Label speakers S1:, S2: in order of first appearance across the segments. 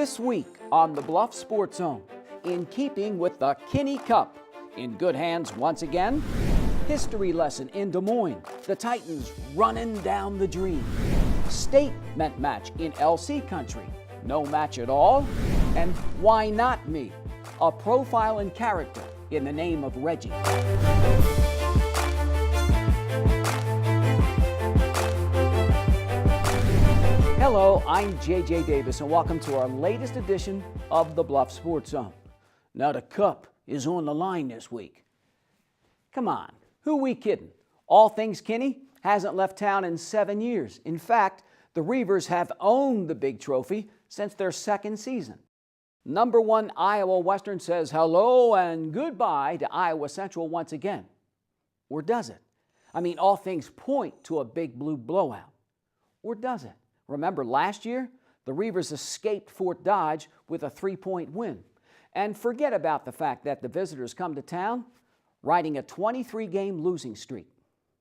S1: This week on the Bluffs Sports Zone, in keeping with the Kinney Cup, in good hands once again, history lesson in Des Moines, the Titans running down the dream, statement match in LC country, no match at all, and why not me, a profile and character in the name of Reggie. Hello, I'm JJ Davis, and welcome to our latest edition of the Bluff Sports Zone. Now the Cup is on the line this week. Come on, who we kidding? All Things Kinney hasn't left town in 7 years. In fact, the Reavers have owned the big trophy since their second season. Number 1 Iowa Western says hello and goodbye to Iowa Central once again. Or does it? I mean, all things point to a big blue blowout. Or does it? Remember last year, the Reavers escaped Fort Dodge with a 3-point win. And forget about the fact that the visitors come to town riding a 23-game losing streak.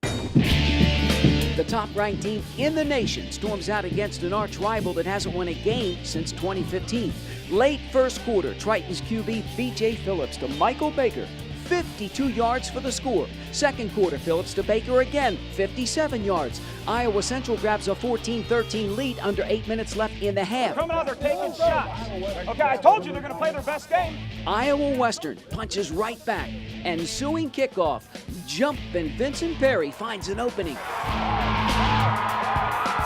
S1: The top-ranked team in the nation storms out against an arch rival that hasn't won a game since 2015. Late first quarter, Triton's QB B.J. Phillips to Michael Baker, 52 yards for the score. Second quarter, Phillips to Baker again, 57 yards. Iowa Central grabs a 14-13 lead under 8 minutes left in the half.
S2: Coming out, they're taking shots. Okay, I told you they're going to play their best game.
S1: Iowa Western punches right back. Ensuing kickoff, jumping Vincent Perry finds an opening.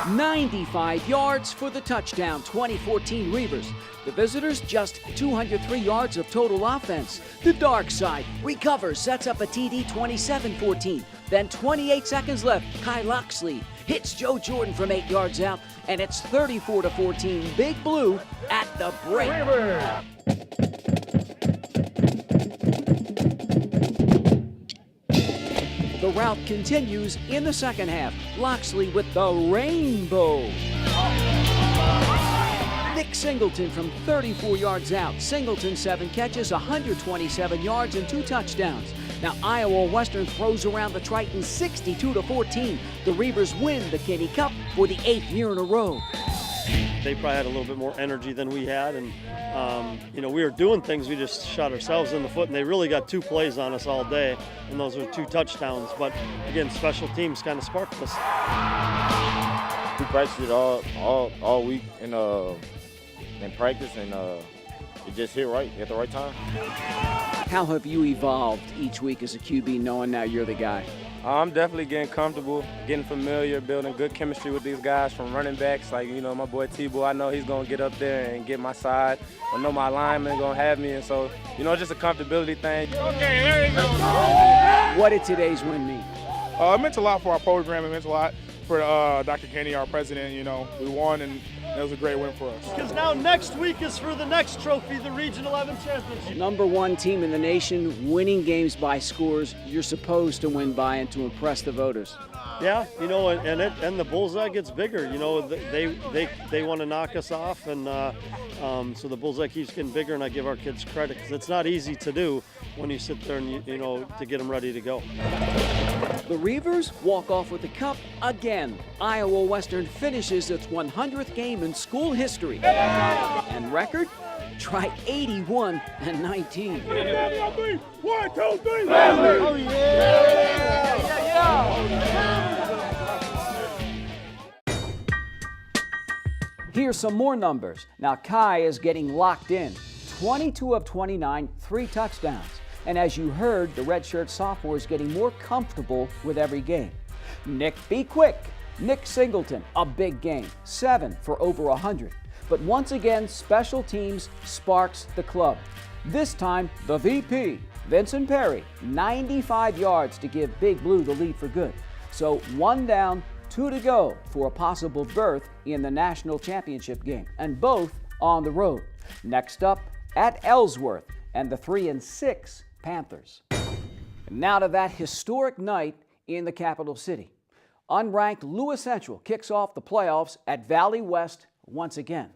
S1: 95 yards for the touchdown, 2014 Reavers. The visitors just 203 yards of total offense. The dark side recovers, sets up a TD 27-14. Then 28 seconds left, Kai Loxley hits Joe Jordan from 8 yards out, and it's 34-14 Big Blue at the break. The rout continues in the second half. Loxley with the rainbow. Nick Singleton from 34 yards out. Singleton 7 catches, 127 yards and 2 touchdowns. Now Iowa Western throws around the Tritons 62-14. The Reavers win the Kinney Cup for the 8th year in a row.
S3: They probably had a little bit more energy than we had, and we were doing things, we just shot ourselves in the foot, and they really got 2 plays on us all day, and those were 2 touchdowns. But again, special teams kind of sparked us.
S4: We practiced it all week in practice, and it just hit right at the right time.
S1: How have you evolved each week as a QB, knowing now you're the guy?
S5: I'm definitely getting comfortable, getting familiar, building good chemistry with these guys from running backs. Like, my boy T-Boy, I know he's going to get up there and get my side. I know my lineman going to have me, and so, it's just a comfortability thing.
S2: Okay, there you go.
S1: What did today's win mean?
S6: It meant a lot for our program. It meant a lot for Dr. Kinney, our president. We won, and it was a great win for us.
S7: Because now next week is for the next trophy, the Region 11 Championship.
S1: Number 1 team in the nation, winning games by scores you're supposed to win by and to impress the voters.
S3: Yeah, and the bullseye gets bigger. They want to knock us off, and so the bullseye keeps getting bigger, and I give our kids credit because it's not easy to do when you sit there and to get them ready to go.
S1: The Reavers walk off with the cup again. Iowa Western finishes its 100th game in school history. And record? Try 81-19.
S6: 1, 2, 3.
S7: Oh, yeah.
S1: Here's some more numbers. Now Kai is getting locked in. 22 of 29, 3 touchdowns. And as you heard, the redshirt sophomore is getting more comfortable with every game. Nick, be quick. Nick Singleton, a big game, 7 for over 100. But once again, special teams sparks the club. This time, the VP, Vincent Perry, 95 yards to give Big Blue the lead for good. So 1 down, 2 to go for a possible berth in the national championship game, and both on the road. Next up, at Ellsworth, and the 3-6 Panthers. Now to that historic night in the capital city. Unranked Lewis Central kicks off the playoffs at Valley West once again.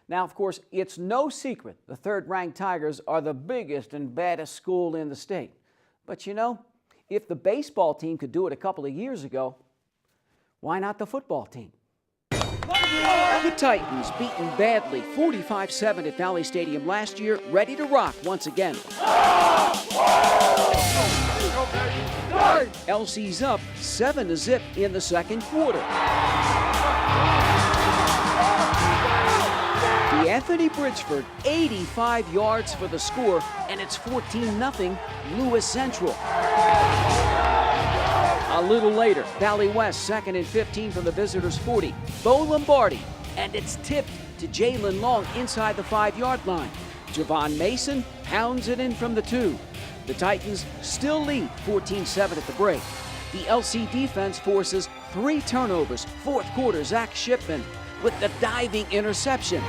S1: Now, of course, it's no secret the third-ranked Tigers are the biggest and baddest school in the state. But if the baseball team could do it a couple of years ago, why not the football team? The Titans, beaten badly 45-7 at Valley Stadium last year, ready to rock once again. LC's up 7-0 in the second quarter. Anthony Bridgeford, 85 yards for the score, and it's 14-0 Lewis Central. A little later, Valley West, 2nd and 15 from the visitors' 40. Bo Lombardi, and it's tipped to Jalen Long inside the 5-yard line. Javon Mason pounds it in from the 2. The Titans still lead 14-7 at the break. The LC defense forces 3 turnovers. Fourth quarter, Zach Shipman with the diving interception.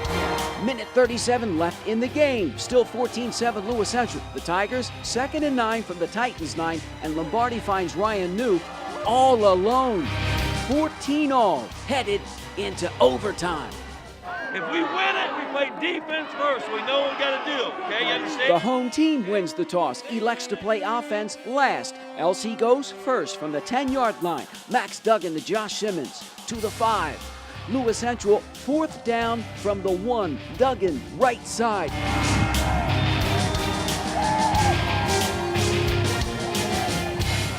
S1: Minute 37 left in the game. Still 14-7 Lewis Central. The Tigers, 2nd and 9 from the Titans' 9, and Lombardi finds Ryan New all alone. 14 all, headed into overtime.
S8: If we win it, we play defense first. We know what we got to do, okay? You understand?
S1: The home team wins the toss, elects to play offense last. LC goes first from the 10-yard line. Max Duggan to Josh Simmons to the 5. Lewis Central, 4th down from the 1. Duggan, right side.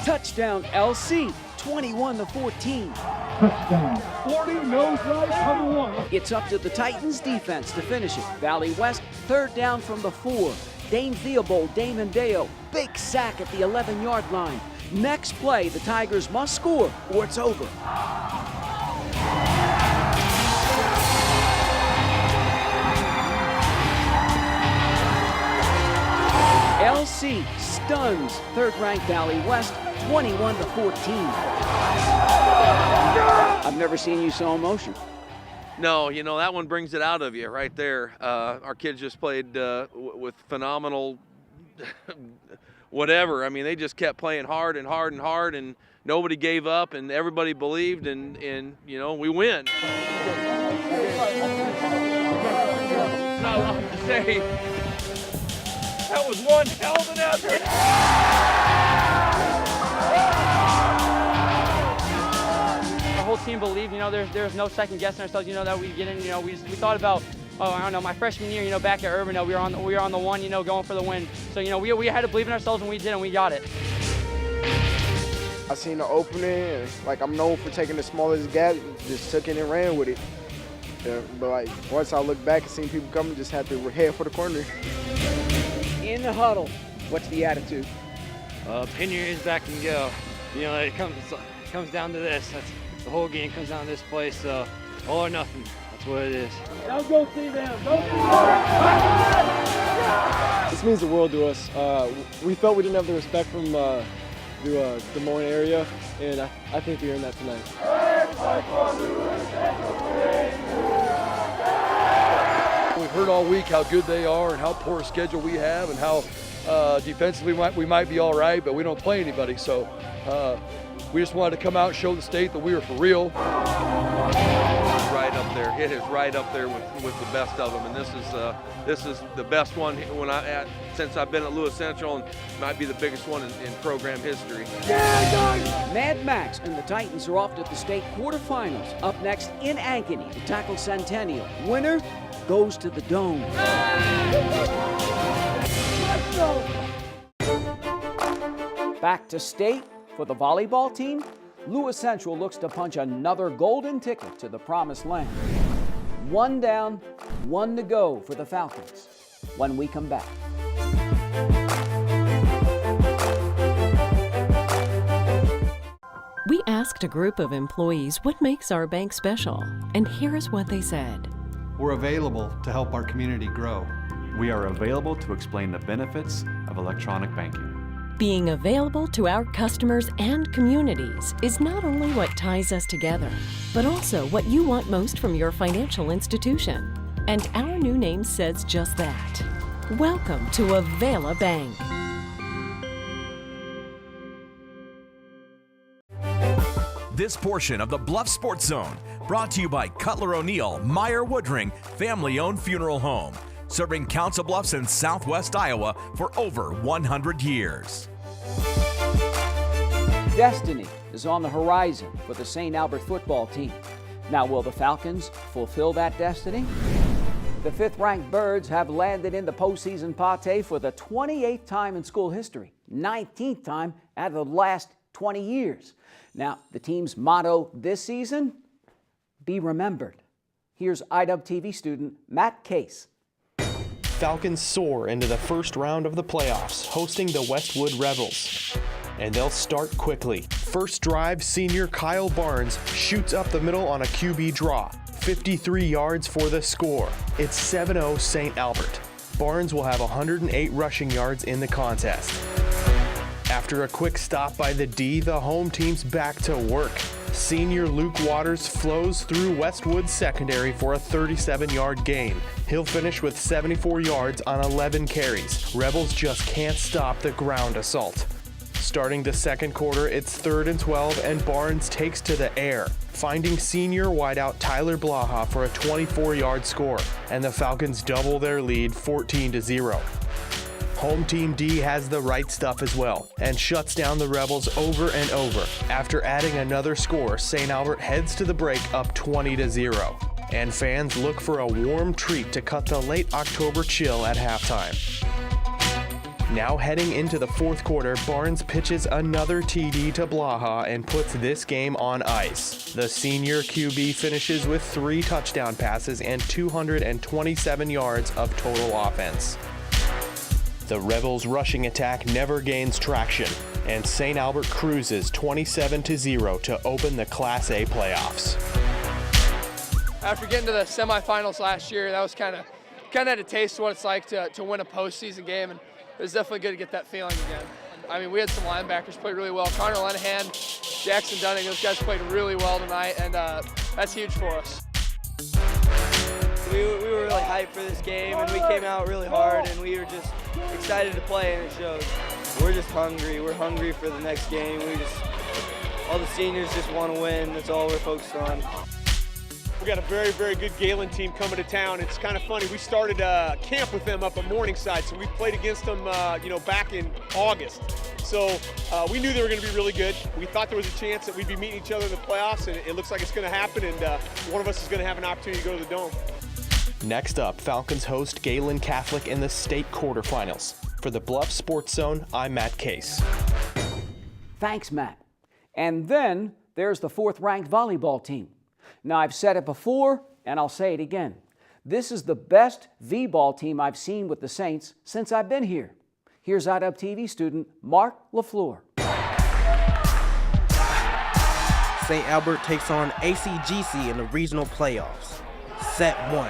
S1: Touchdown LC, 21-14.
S2: Touchdown. 40, nose right, cover 1.
S1: It's up to the Titans defense to finish it. Valley West, 3rd down from the 4. Dane Theobald, Damon Deo, big sack at the 11-yard line. Next play, the Tigers must score or it's over. LC stuns 3rd-ranked Valley West 21-14. I've never seen you so emotional.
S8: No, you know, that one brings it out of you right there. Our kids just played with phenomenal whatever. I mean, they just kept playing hard and hard and hard, and nobody gave up, and everybody believed, and you know, we win. Not a lot to say. That was one hell of an effort.
S9: Our whole team believed, you know, there's no second guessing ourselves, you know, that we get in, you know, we thought about, oh, I don't know, my freshman year, you know, back at Urban, we were on the one, you know, going for the win. So, you know, we had to believe in ourselves, and we did, and we got it.
S10: I seen the opening, and like I'm known for taking the smallest gap, just took it and ran with it. Yeah, but like once I looked back and seen people coming, just had to head for the corner.
S1: In the huddle, what's the attitude?
S11: Pin your ears back and go. You know, it comes down to this. The whole game comes down to this place. All or nothing. That's what it is.
S2: Now go see them. Go see them.
S12: This means the world to us. We felt we didn't have the respect from the Des Moines area, and I think we earned that tonight.
S13: We've heard all week how good they are and how poor a schedule we have and how defensively we might be all right, but we don't play anybody. So we just wanted to come out and show the state that we were for real.
S8: Right up there. It is right up there with the best of them, and this is the best one since I've been at Lewis Central, and might be the biggest one in program history.
S1: Mad Max and the Titans are off to the state quarterfinals. Up next in Ankeny to tackle Centennial. Winner goes to the Dome. Back to state for the volleyball team. Lewis Central looks to punch another golden ticket to the promised land. 1 down, 1 to go for the Falcons when we come back.
S14: We asked a group of employees what makes our bank special, and here's what they said.
S15: We're available to help our community grow.
S16: We are available to explain the benefits of electronic banking.
S14: Being available to our customers and communities is not only what ties us together, but also what you want most from your financial institution. And our new name says just that. Welcome to Avela Bank.
S17: This portion of the Bluffs Sports Zone brought to you by Cutler O'Neill Meyer Woodring Family-Owned Funeral Home, serving Council Bluffs in Southwest Iowa for over 100 years.
S1: Destiny is on the horizon for the St. Albert football team. Now, will the Falcons fulfill that destiny? The 5th-ranked Birds have landed in the postseason pate for the 28th time in school history, 19th time out of the last 20 years. Now, the team's motto this season, be remembered. Here's IWTV student Matt Case.
S18: Falcons soar into the first round of the playoffs, hosting the Westwood Rebels. And they'll start quickly. First drive, senior Kyle Barnes shoots up the middle on a QB draw. 53 yards for the score. It's 7-0 St. Albert. Barnes will have 108 rushing yards in the contest. After a quick stop by the D, the home team's back to work. Senior Luke Waters flows through Westwood's secondary for a 37-yard gain. He'll finish with 74 yards on 11 carries. Rebels just can't stop the ground assault. Starting the second quarter, it's 3rd and 12, and Barnes takes to the air, finding senior wideout Tyler Blaha for a 24-yard score, and the Falcons double their lead 14-0. Home Team D has the right stuff as well, and shuts down the Rebels over and over. After adding another score, St. Albert heads to the break up 20-0, and fans look for a warm treat to cut the late October chill at halftime. Now heading into the fourth quarter, Barnes pitches another TD to Blaha and puts this game on ice. The senior QB finishes with 3 touchdown passes and 227 yards of total offense. The Rebels' rushing attack never gains traction, and St. Albert cruises 27-0 to open the Class A playoffs.
S19: After getting to the semifinals last year, that was kind of had a taste of what it's like to win a postseason game, and it was definitely good to get that feeling again. I mean, we had some linebackers play really well. Connor Lenahan, Jackson Dunning, those guys played really well tonight, and that's huge for us.
S20: We were really hyped for this game, and we came out really hard, and we were just excited to play, and it shows. We're just hungry. We're hungry for the next game. All the seniors just want to win. That's all we're focused on.
S2: We got a very, very good Galen team coming to town. It's kind of funny. We started camp with them up at Morningside, so we played against them, back in August. So we knew they were going to be really good. We thought there was a chance that we'd be meeting each other in the playoffs, and it looks like it's going to happen, and one of us is going to have an opportunity to go to the Dome.
S18: Next up, Falcons host Galen Catholic in the state quarterfinals. For the Bluffs Sports Zone, I'm Matt Case.
S1: Thanks, Matt. And then there's the 4th-ranked volleyball team. Now, I've said it before, and I'll say it again. This is the best V-ball team I've seen with the Saints since I've been here. Here's IWTV student Mark LaFleur.
S21: St. Albert takes on ACGC in the regional playoffs. Set 1.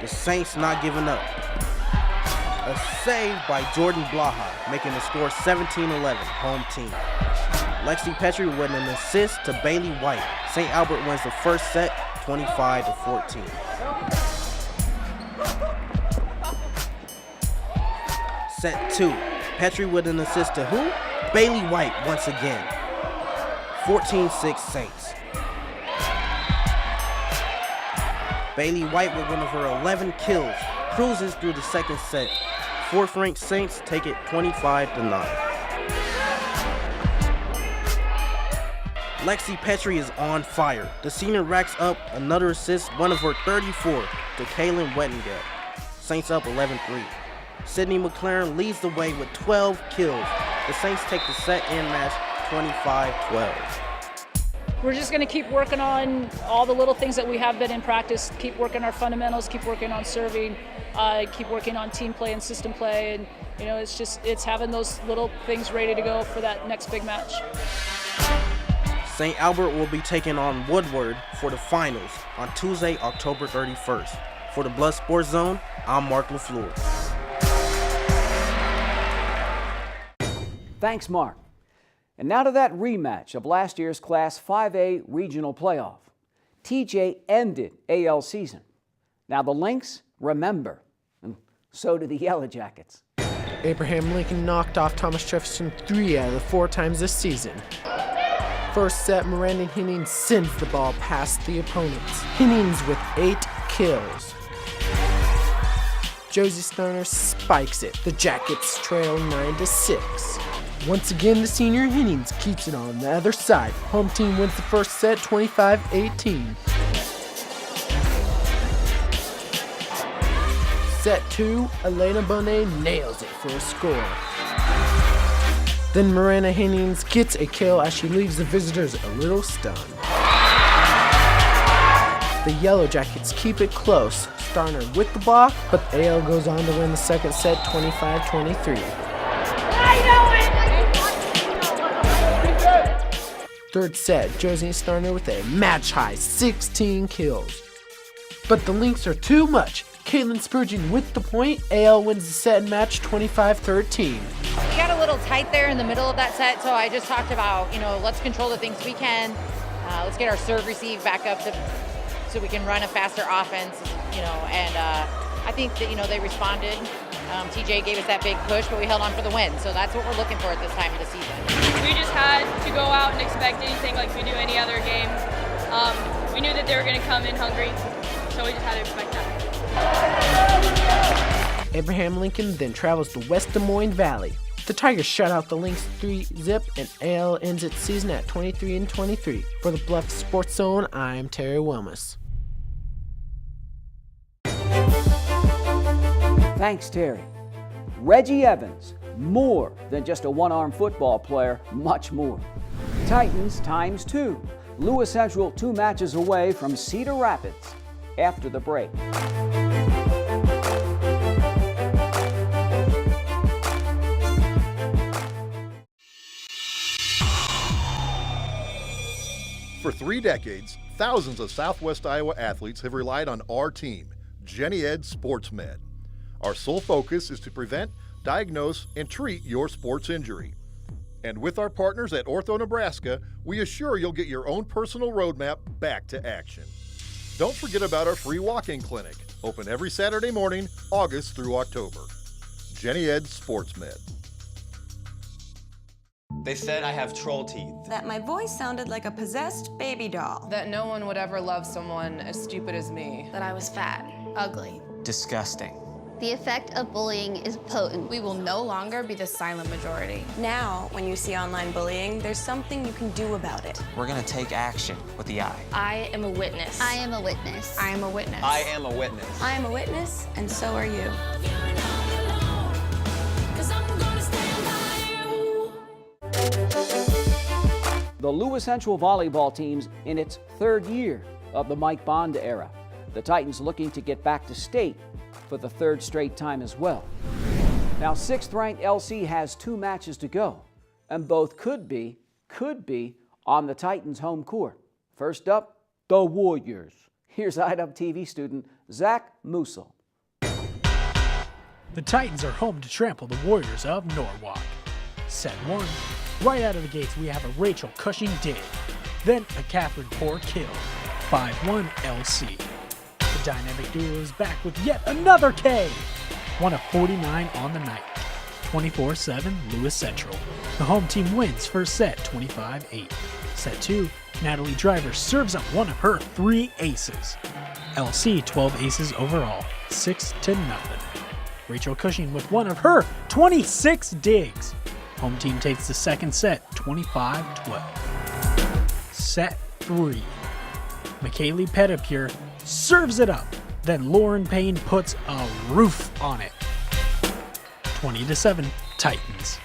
S21: The Saints not giving up. A save by Jordan Blaha, making the score 17-11, home team. Lexi Petrie with an assist to Bailey White. St. Albert wins the first set, 25-14. Set 2. Petrie with an assist to who? Bailey White once again. 14-6 Saints. Bailey White with one of her 11 kills cruises through the second set. 4th-ranked Saints take it 25-9. Lexi Petrie is on fire. The senior racks up another assist, one of her 34, to Kaylin Wettengale. Saints up 11-3. Sydney McLaren leads the way with 12 kills. The Saints take the set and match 25-12.
S22: We're just going to keep working on all the little things that we have been in practice, keep working our fundamentals, keep working on serving, keep working on team play and system play, and it's having those little things ready to go for that next big match.
S21: St. Albert will be taking on Woodward for the finals on Tuesday, October 31st. For the Bluffs Sports Zone, I'm Mark LaFleur.
S1: Thanks, Mark. And now to that rematch of last year's Class 5A regional playoff. TJ ended AL season. Now the Lynx remember, and so do the Yellow Jackets.
S23: Abraham Lincoln knocked off Thomas Jefferson 3 out of the 4 times this season. First set, Miranda Hinnings sends the ball past the opponents. Hinnings with 8 kills. Josie Sterner spikes it. The Jackets trail 9-6. Once again, the senior Hennings keeps it on the other side. Home team wins the first set 25-18. Set 2, Elena Bonet nails it for a score. Then Miranda Hennings gets a kill as she leaves the visitors a little stunned. The Yellow Jackets keep it close, Starner with the block, but AL goes on to win the second set 25-23. Third set, Josie Starner with a match-high 16 kills. But the Lynx are too much. Caitlin Spurgeon with the point. AL wins the set and match 25-13.
S3: We got a little tight there in the middle of that set, so I just talked about, let's control the things we can. Let's get our serve receive back up so we can run a faster offense, and I think that, they responded. TJ gave us that big push, but we held on for the win, so that's what we're looking for at this time of the season.
S4: We just had to go out and expect anything like we do any other game. We knew that they were going to come in hungry, so we just had to expect that.
S23: Abraham Lincoln then travels to West Des Moines Valley. The Tigers shut out the Lynx 3-zip, and AL ends its season at 23-23. For the Bluffs Sports Zone, I'm Terry Wilmus.
S1: Thanks, Terry. Reggie Evans, more than just a one-arm football player, much more. Titans times 2. Lewis Central 2 matches away from Cedar Rapids after the break.
S5: For 3 decades, thousands of Southwest Iowa athletes have relied on our team, Jenny Ed Sports Med. Our sole focus is to prevent, diagnose, and treat your sports injury. And with our partners at Ortho Nebraska, we assure you'll get your own personal roadmap back to action. Don't forget about our free walk-in clinic, open every Saturday morning, August through October. Jenny Ed Sports Med.
S24: They said I have troll teeth.
S25: That my voice sounded like a possessed baby doll.
S26: That no one would ever love someone as stupid as me.
S27: That I was fat, ugly.
S24: Disgusting.
S28: The effect of bullying is potent.
S27: We will no longer be the silent majority.
S25: Now, when you see online bullying, there's something you can do about it.
S24: We're gonna take action with the I.
S27: I am a witness.
S28: I am a witness.
S27: I am a witness.
S24: I am a witness.
S25: I am a witness, and so are you.
S1: The Lewis Central volleyball team's in its 3rd year of the Mike Bonda era. The Titans looking to get back to state for the 3rd straight time as well. Now, 6th-ranked LC has 2 matches to go, and both could be on the Titans' home court. First up, the Warriors. Here's IW TV student Zach Musil.
S29: The Titans are home to trample the Warriors of Norwalk. Set 1. Right out of the gates, we have a Rachel Cushing dig, then a Catherine Poor kill. 5-1 LC. The dynamic duo is back with yet another K. 1 of 49 on the night. 24-7 Lewis Central. The home team wins first set 25-8. Set 2, Natalie Driver serves up one of her 3 aces. LC 12 aces overall, 6-0. Rachel Cushing with one of her 26 digs. Home team takes the second set, 25-12. Set 3. McKaylee Petipure serves it up, then Lauren Payne puts a roof on it. 20-7, Titans.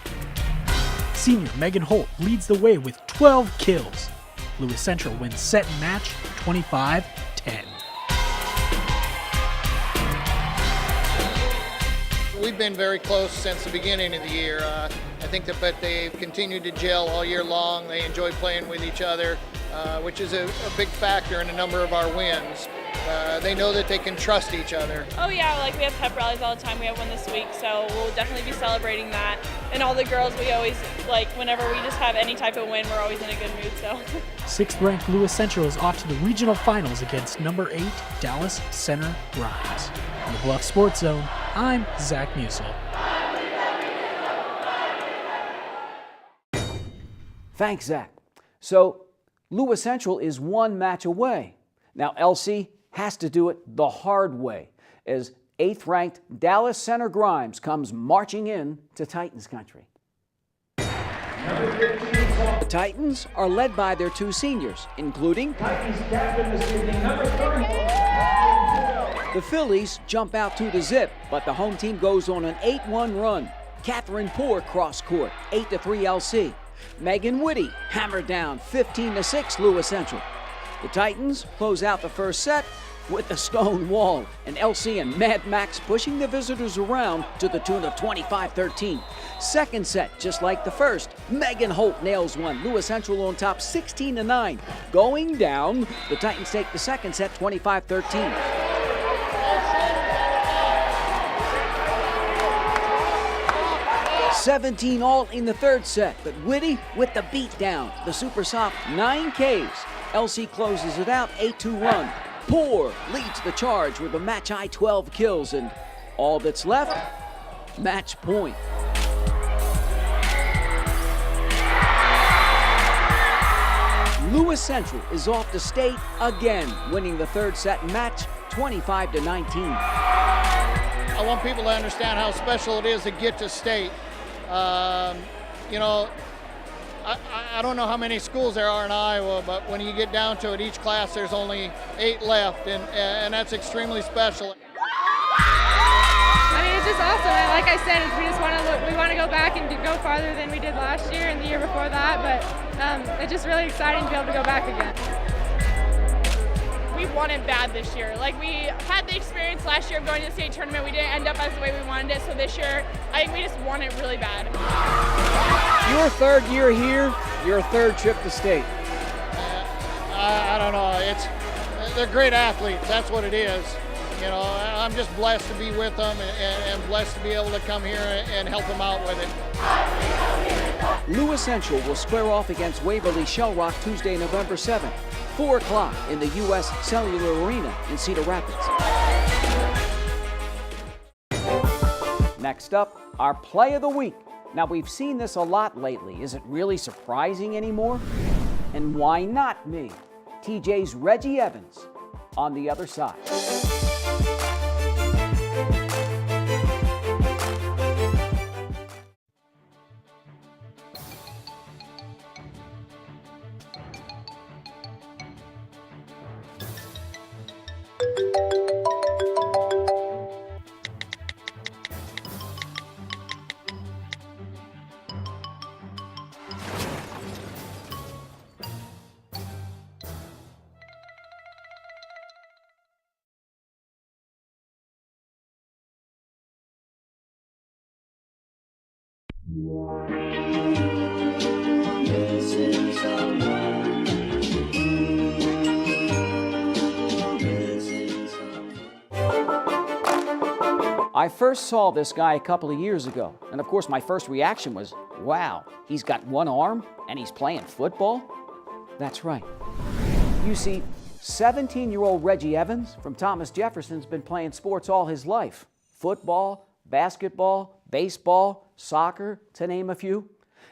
S29: Senior Megan Holt leads the way with 12 kills. Lewis Central wins set and match, 25-10.
S30: We've been very close since the beginning of the year. I think that they've continued to gel all year long. They enjoy playing with each other, which is a big factor in a number of our wins. They know that they can trust each other.
S4: Oh yeah, we have pep rallies all the time. We have one this week, so we'll definitely be celebrating that. And all the girls, we always, whenever we just have any type of win, we're always in a good mood, so.
S29: 6th-ranked Lewis Central is off to the regional finals against number 8 Dallas Center Grimes. In the Bluff Sports Zone, I'm Zach Musil.
S1: Thanks, Zach. So, Lewis Central is 1 match away. Now, LC has to do it the hard way as 8th-ranked Dallas Center Grimes comes marching in to Titans country. The Titans are led by their 2 seniors, including the Phillies jump out to the zip, but the home team goes on an 8-1 run. Catherine Poor cross court, 8-3 LC. Megan Whitty hammered down 15-6 Lewis Central. The Titans close out the first set with the stone wall, and LC and Mad Max pushing the visitors around to the tune of 25-13. Second set, just like the first, Megan Holt nails one. Lewis Central on top 16-9. Going down, the Titans take the second set 25-13. 17 all in the third set, but Whitty with the beat down. The super soft 9 Ks. LC closes it out 8-1. Poor leads the charge with a match-high 12 kills, and all that's left, match point. Lewis Central is off to state again, winning the third set match 25-19.
S30: I want people to understand how special it is to get to state. You know, I don't know how many schools there are in Iowa, but when you get down to it, each class there's only 8 left, and that's extremely special.
S6: I mean, it's just awesome. Like I said, we want to go back and go farther than we did last year and the year before that, but it's just really exciting to be able to go back again.
S4: We won it bad this year. Like, we had the experience last year of going to the state tournament. We didn't end up as the way we wanted it, so this year, I think we just won it really bad.
S1: Your third year here, your third trip to state.
S30: I don't know. They're great athletes. That's what it is. You know, I'm just blessed to be with them and blessed to be able to come here and help them out with it.
S1: Lewis Central will square off against Waverly Shell Rock Tuesday, November 7th, 4 o'clock in the U.S. Cellular Arena in Cedar Rapids. Next up, our play of the week. Now, we've seen this a lot lately. Is it really surprising anymore? And why not me? TJ's Reggie Evans on the other side. I first saw this guy a couple of years ago, and of course my first reaction was, wow, he's got one arm and he's playing football? That's right. You see, 17-year-old Reggie Evans from Thomas Jefferson's been playing sports all his life. Football, basketball, baseball, soccer, to name a few.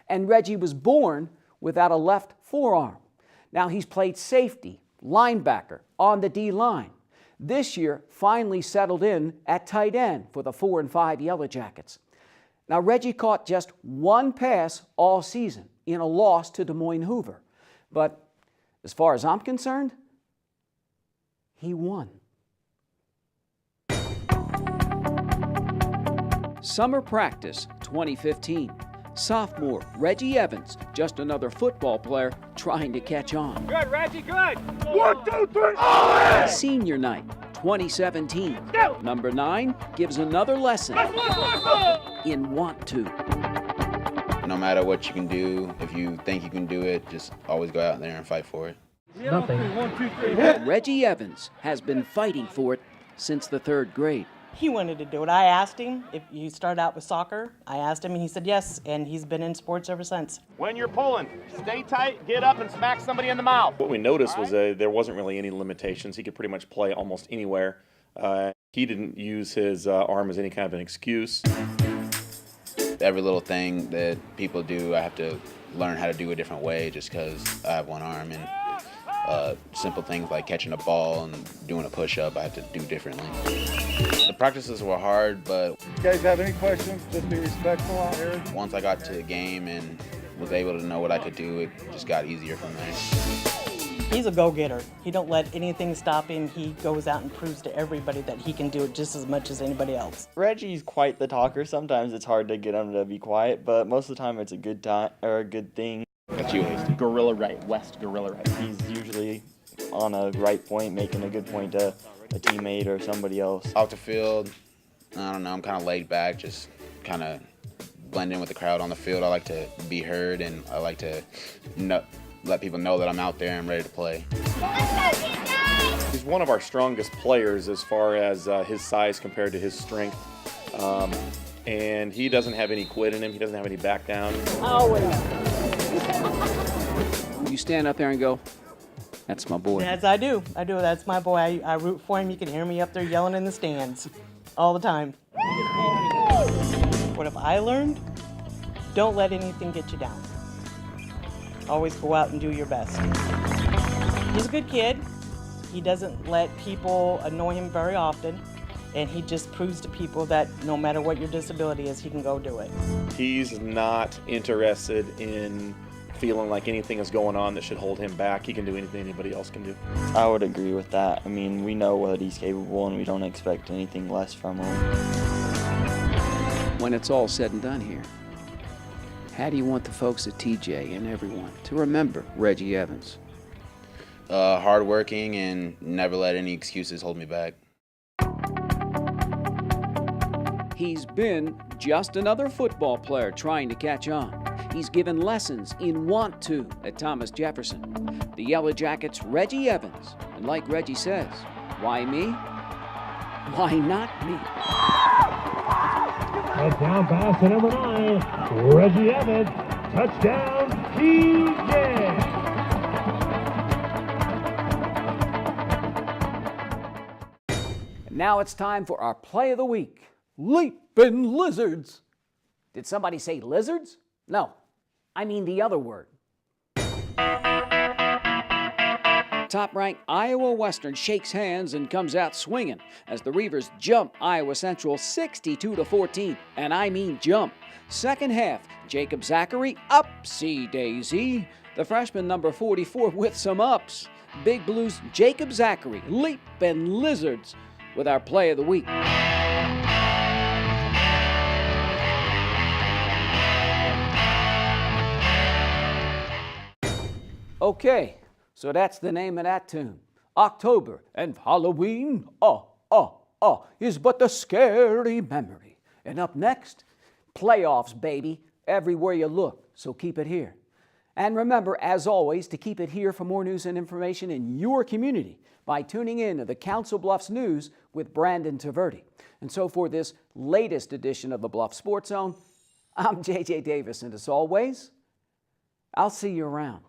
S1: And Reggie was born without a left forearm. Now he's played safety, linebacker, on the D-line. This year, finally settled in at tight end for the 4 and 5 Yellow Jackets. Now, Reggie caught just one pass all season in a loss to Des Moines Hoover. But as far as I'm concerned, he won. Summer practice 2015. Sophomore Reggie Evans, just another football player trying to catch on.
S2: Good, Reggie, good.
S7: 1, 2, 3, all in!
S1: Senior night 2017. Number 9 gives another lesson in want to.
S8: No matter what you can do, if you think you can do it, just always go out there and fight for it.
S7: Nothing. 1, 2, 3.
S1: Reggie Evans has been fighting for it since the 3rd grade.
S9: He wanted to do it. I asked him if you start out with soccer. I asked him and he said yes, and he's been in sports ever since.
S7: When you're pulling, stay tight, get up and smack somebody in the mouth.
S10: What we noticed was there wasn't really any limitations. He could pretty much play almost anywhere. He didn't use his arm as any kind of an excuse.
S8: Every little thing that people do, I have to learn how to do a different way just because I have one arm. And simple things like catching a ball and doing a push-up, I have to do differently. The practices were hard, but...
S7: You guys have any questions? Just be respectful out here.
S8: Once I got to the game and was able to know what I could do, it just got easier from there.
S9: He's a go-getter. He don't let anything stop him. He goes out and proves to everybody that he can do it just as much as anybody else.
S11: Reggie's quite the talker. Sometimes it's hard to get him to be quiet, but most of the time it's a good time or a good thing.
S8: That's you, Hasty.
S11: Gorilla right, West Gorilla right. He's usually on a right point, making a good point to a teammate or somebody else.
S8: Off the field, I don't know, I'm kind of laid back, just kind of blend in with the crowd on the field. I like to be heard, and I like to let people know that I'm out there and ready to play.
S10: He's one of our strongest players as far as his size compared to his strength. And he doesn't have any quit in him. He doesn't have any back down.
S1: You stand up there and go, that's my boy.
S9: Yes, I do. That's my boy. I root for him. You can hear me up there yelling in the stands all the time. What have I learned? Don't let anything get you down. Always go out and do your best. He's a good kid. He doesn't let people annoy him very often, and he just proves to people that no matter what your disability is, he can go do it.
S10: He's not interested in feeling like anything is going on that should hold him back. He can do anything anybody else can do.
S11: I would agree with that. I mean, we know what he's capable, and we don't expect anything less from him.
S1: When it's all said and done here, how do you want the folks at TJ and everyone to remember Reggie Evans?
S8: Hardworking and never let any excuses hold me back.
S1: He's been just another football player trying to catch on. He's given lessons in want to at Thomas Jefferson. The Yellow Jackets' Reggie Evans. And like Reggie says, why me? Why not me?
S12: Touchdown pass to number 9, Reggie Evans. Touchdown, TJ.
S1: And now it's time for our play of the week. Leapin' Lizards. Did somebody say lizards? No, I mean the other word. Top-ranked Iowa Western shakes hands and comes out swinging as the Reavers jump Iowa Central 62-14, and I mean jump. Second half, Jacob Zachary, upsy daisy. The freshman number 44 with some ups. Big Blues Jacob Zachary, leapin' lizards, with our play of the week. Okay, so that's the name of that tune. October and Halloween, is but a scary memory. And up next, playoffs, baby, everywhere you look, so keep it here. And remember, as always, to keep it here for more news and information in your community by tuning in to the Council Bluffs News with Brandon Taverdi. And so for this latest edition of the Bluff Sports Zone, I'm JJ Davis, and as always, I'll see you around.